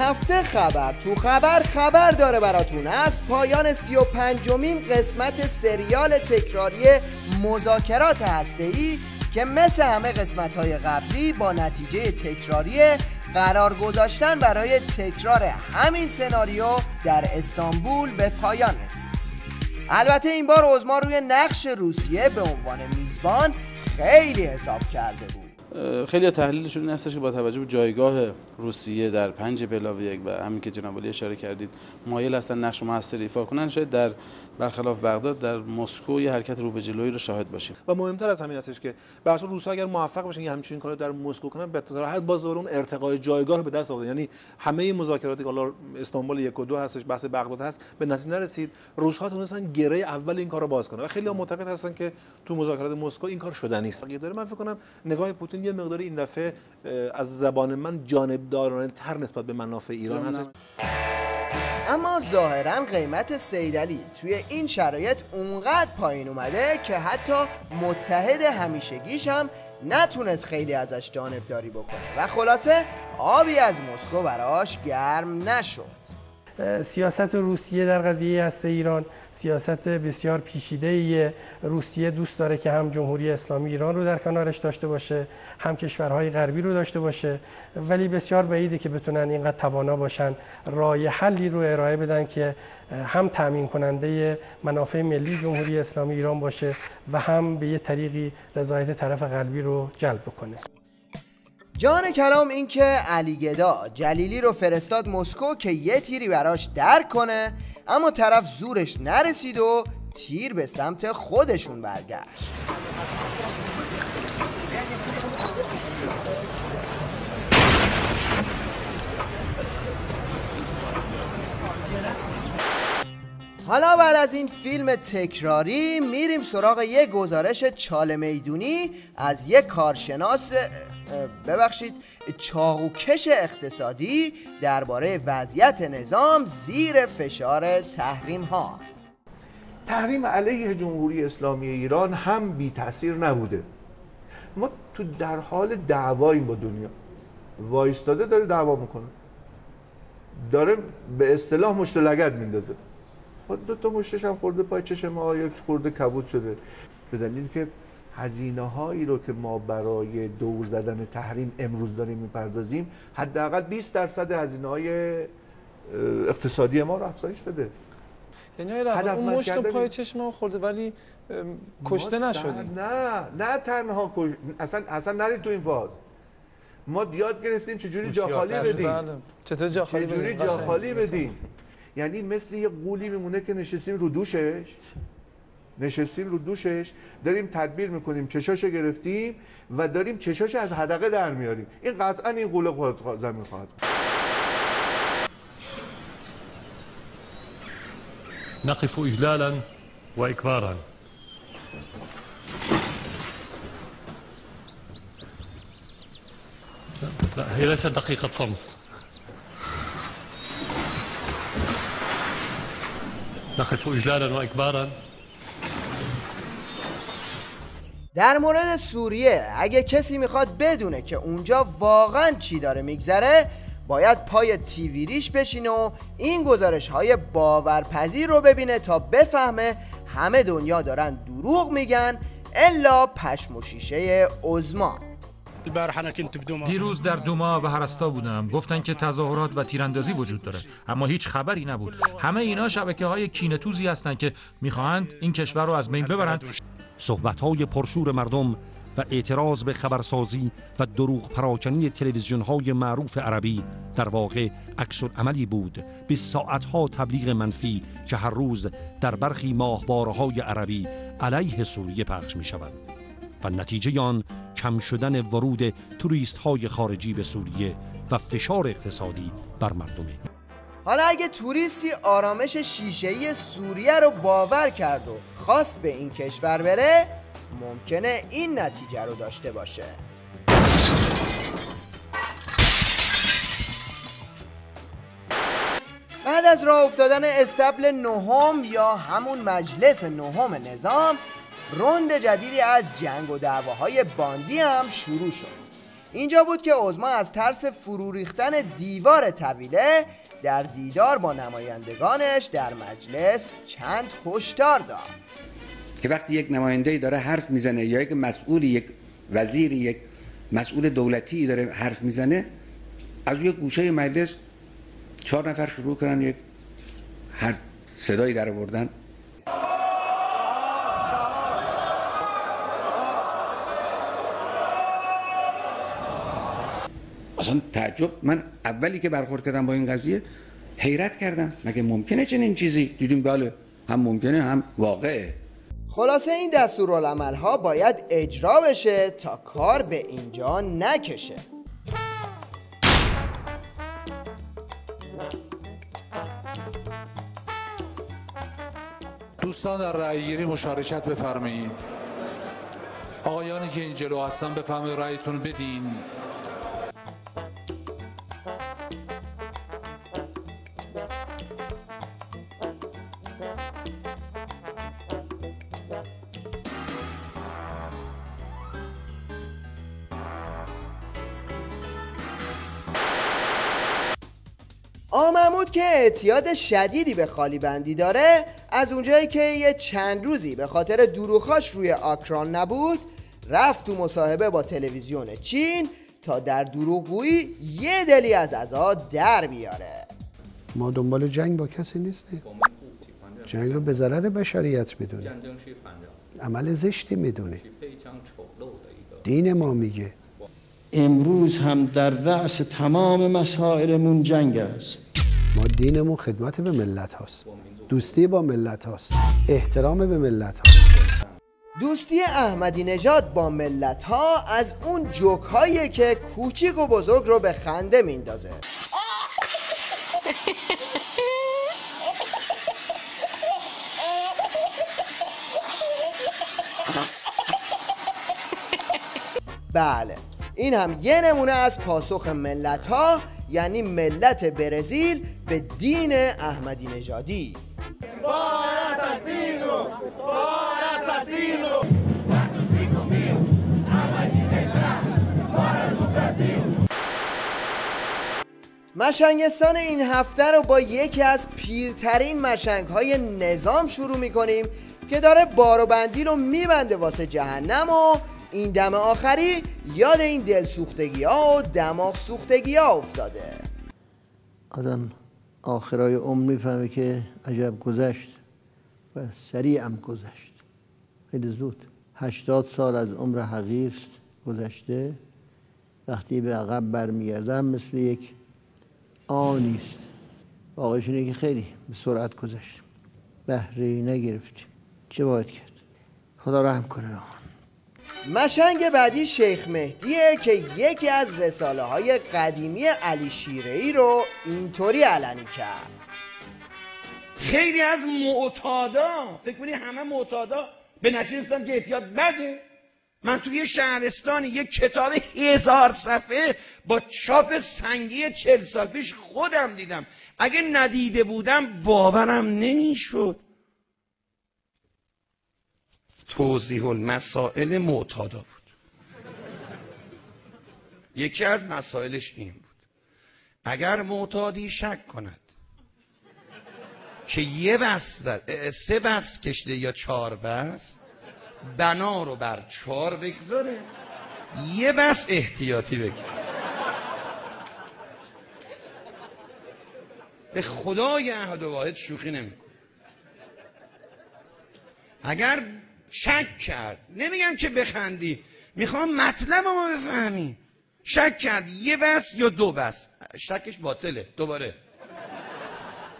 هفته خبر داره براتون از پایان 35مین قسمت سریال تکراری مذاکرات هسته‌ای که مثل همه قسمت‌های قبلی با نتیجه تکراری قرار گذاشتن برای تکرار همین سناریو در استانبول به پایان رسید. البته این بار اوزما روی نقش روسیه به عنوان میزبان خیلی حساب کرده بود. خیلی تحلیلشون این هستش که با توجه به جایگاه روسیه در 5+1 و همین که جناب عالی اشاره کردید مایل هستن نقش موثر ایفا کنن، شاید در برخلاف بغداد در مسکو یه حرکت رو به جلویی رو شاهد باشیم. و مهمتر از همین هستش که به هر حال روس‌ها اگر موفق باشن یه همچین کارو در مسکو کنن به راحت باز اون ارتقای جایگاه رو به دست آورد. یعنی همه مذاکراتی که حالا استانبول 1 و 2 هستش، بحث بغداد هست، به نتیجه نرسید. روس‌ها تونستن گره اول این کارو باز کنن و خیلی‌ها معتقد هستن که تو مذاکرات مسکو این کار شدنی است. من فکر کنم نگاه پوتین یه مقداری این دفعه از زبان من جانبدارانه تر نسبت به منافع ایران هست. اما ظاهراً قیمت صیدلی توی این شرایط اونقدر پایین اومده که حتی متحد همیشگیش هم نتونست خیلی ازش جانبداری بکنه و خلاصه آبی از مسکو براش گرم نشد. سیاست روسیه در قضیه هسته ایران سیاست بسیار پیچیده‌ایه. روسیه دوست داره که هم جمهوری اسلامی ایران رو در کنارش داشته باشه، هم کشورهای غربی رو داشته باشه، ولی بسیار بعیده که بتونن اینقدر توانا باشن راه حلی رو ارائه بدن که هم تامین کننده منافع ملی جمهوری اسلامی ایران باشه و هم به یه طریقی رضایت طرف غربی رو جلب بکنه. جان کلام این که علی گدا جلیلی رو فرستاد مسکو که یه تیری براش درک کنه، اما طرف زورش نرسید و تیر به سمت خودشون برگشت. حالا بعد از این فیلم تکراری میریم سراغ یه گزارش چاله میدونی از یک کارشناس چاقوکش اقتصادی درباره وضعیت نظام زیر فشار تحریم ها. تحریم علیه جمهوری اسلامی ایران هم بی تأثیر نبوده. ما تو در حال دعواییم با دنیا، وایستاده داره دعوا میکنه، داره به اصطلاح مشت لگد میندازه. دو تا مشتش هم خورده پای چشم ما، یک خورده کبود شده، به دلیل که هزینه هایی رو که ما برای دور زدن تحریم امروز داریم میپردازیم حداقل 20% هزینه های اقتصادی ما رو افزایش داده. یعنی اون مشت پای چشم ما خورده ولی کشته نشدیم. نه تنها اصلا نرید تو این فاز. ما یاد گرفتیم چجوری جا خالی بدیم. چطور جا خالی بدیم. یعنی مثل یه قولی میمونه که نشستیم رو دوشش داریم تدبیر میکنیم، چشاشو گرفتیم و داریم چشاشو از حدقه در میاریم. این قطعا این قوله زمین خواهد. نقف إجلالا وإكبارا. لا هي ليست دقيقة صمت. نقف إجلالا وإكبارا. در مورد سوریه اگه کسی میخواد بدونه که اونجا واقعا چی داره میگذره باید پای تیوی ریش بشینه و این گزارش های باورپذیر رو ببینه تا بفهمه همه دنیا دارن دروغ میگن الا پشم و شیشه عظما. دیروز در دوما و هرستا بودم، گفتن که تظاهرات و تیراندازی وجود داره اما هیچ خبری نبود. همه اینا شبکه‌های کینه‌توزی هستن که میخواهند این کشور رو از بین ببرند. صحبت‌های پرشور مردم و اعتراض به خبرسازی و دروغ پراکنی تلویزیون‌های معروف عربی در واقع عکس‌العملی بود به ساعت‌ها تبلیغ منفی که هر روز در برخی ماهواره‌های عربی علیه سوریه پخش می‌شود و نتیجه آن کم شدن ورود توریست‌های خارجی به سوریه و فشار اقتصادی بر مردمه. حالا اگه توریستی آرامش شیشه‌ای سوریه رو باور کرد و خواست به این کشور بره ممکنه این نتیجه رو داشته باشه. بعد از راه افتادن استبل نهم یا همون مجلس نهم نظام، روند جدیدی از جنگ و دعواهای باندی هم شروع شد. اینجا بود که عظما از ترس فرو ریختن دیوار طویله در دیدار با نمایندگانش در مجلس چند هشدار داد که وقتی یک نماینده‌ای داره حرف میزنه یا یک مسئولی، یک وزیری، یک مسئول دولتی داره حرف میزنه، از یک گوشه مجلس 4 نفر شروع کردن یک هر صدایی در آوردن. اصلا تعجب، من اولی که برخورد کردم با این قضیه حیرت کردم، مگه ممکنه چنین چیزی؟ دیدیم بله، هم ممکنه هم واقعه. خلاصه این دستورالعمل‌ها باید اجرا بشه تا کار به اینجا نکشه. دوستان در رأی‌گیری مشارکت بفرمایید. آقایانی که این جلو هستن بفرمایید رأیتون بدین. محمود که اعتیاد شدیدی به خالی بندی داره، از اونجایی که یه چند روزی به خاطر دروغاش روی آکران نبود، رفت تو مصاحبه با تلویزیون چین تا در دروغگویی یه دلی از عزا در بیاره. ما دنبال جنگ با کسی نیستیم. جنگ رو به ضرر بشریت میدونیم، عمل زشتی میدونیم. دین ما میگه امروز هم در رأس تمام مسائلمون جنگ است. ما دینمون خدمت به ملت هاست، دوستی با ملت هاست، احترام به ملت هاست. دوستی احمدی نژاد با ملت ها از اون جوک هایی که کوچیک و بزرگ رو به خنده میندازه. بله، این هم یه نمونه از پاسخ ملت ها، یعنی ملت برزیل به دین احمدی نژادی. مشنگستان این هفته رو با یکی از پیرترین مشنگ‌های نظام شروع می‌کنیم که داره بار و بندیل رو میبنده واسه جهنم و این دم آخری یاد این دلسوختگی‌ها و دماغ سوختگی‌ها افتاده. آدم آخرای عمر میفهمه که عجب گذشت و سریعم گذشت، خیلی زود. 80 سال از عمر حقیر گذشته، وقتی به عقب برمیگردم مثل یک آنیست. واقعش اینه که خیلی به سرعت گذشت، بهره‌ای نگرفتیم. چه باید کرد؟ خدا رحم کنه. مشنگ بعدی شیخ مهدیه که یکی از رساله های قدیمی علی شیره‌ای رو اینطوری علنی کرد. خیلی از معتادا فکر کنی همه معتادا به نتیجه رسیدن که اعتیاد بده. من توی یه شهرستانی یک کتاب 1000 صفحه با چاپ سنگی 40 سال پیش خودم دیدم. اگه ندیده بودم باورم نمیشد. توضیح المسائل معتادا بود. یکی از مسائلش این بود: اگر معتادی شک کند که یه بس 3 بس کشیده یا 4 بس، بنا رو بر 4 بگذاره، یه بس احتیاطی بگیره. به خدای احد و واحد شوخی نمی‌کنه. اگر شک کرد، نمیگم که بخندی، میخوام مطلب ما بفهمی، شک کرد 1 بس یا 2 بس، شکش باطله. دوباره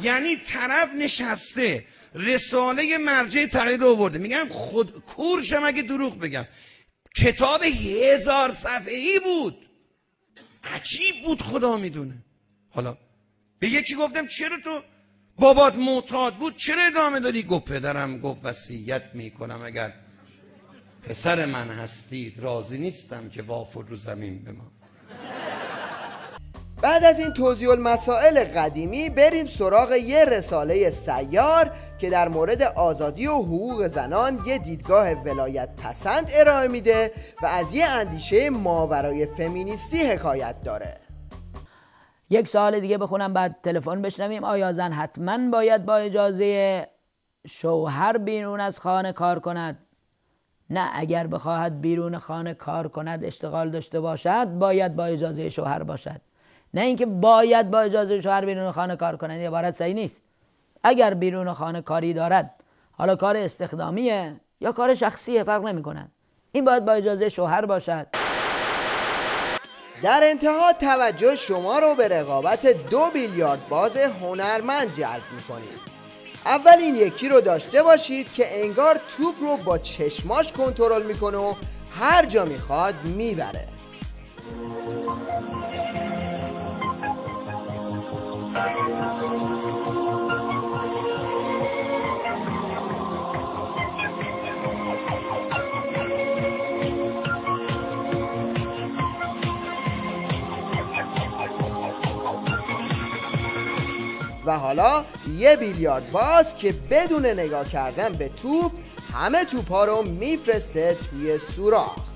یعنی طرف نشسته رساله مرجع تحریر رو آورده، میگم خود کورشم اگه دروغ بگم، کتاب 1000 صفحه‌ای بود، عجیب بود، خدا میدونه. حالا به یکی گفتم چرا تو بابات معتاد بود چرا ادامه دادی؟ گفت پدرم گفت وصیت میکنم اگر پسر من هستید راضی نیستم که وافر رو زمین بمان. بعد از این توضیح المسائل قدیمی بریم سراغ یه رساله سیار که در مورد آزادی و حقوق زنان یه دیدگاه ولایت پسند ارائه میده و از یه اندیشه ماورای فمینیستی حکایت داره. یک سوال دیگه بخونم بعد تلفن بشنویم. آیا زن حتما باید با اجازه شوهر بیرون از خانه کار کند؟ نه، اگر بخواهد بیرون خانه کار کند، اشتغال داشته باشد، باید با اجازه شوهر باشد. نه اینکه باید با اجازه شوهر بیرون خانه کار کند، این عبارت صحیح نیست. اگر بیرون خانه کاری دارد، حالا کار استخدامیه یا کار شخصیه، فرق نمی کند، این باید با اجازه شوهر باشد. در انتها توجه شما رو به رقابت 2 بیلیارد باز هنرمند جلب می‌کنیم. اول این یکی رو داشته باشید که انگار توپ رو با چشماش کنترل میکنه و هر جا میخواد میبره. و حالا یه بیلیارد باز که بدون نگاه کردن به توپ همه توپ ها رو میفرسته توی سوراخ.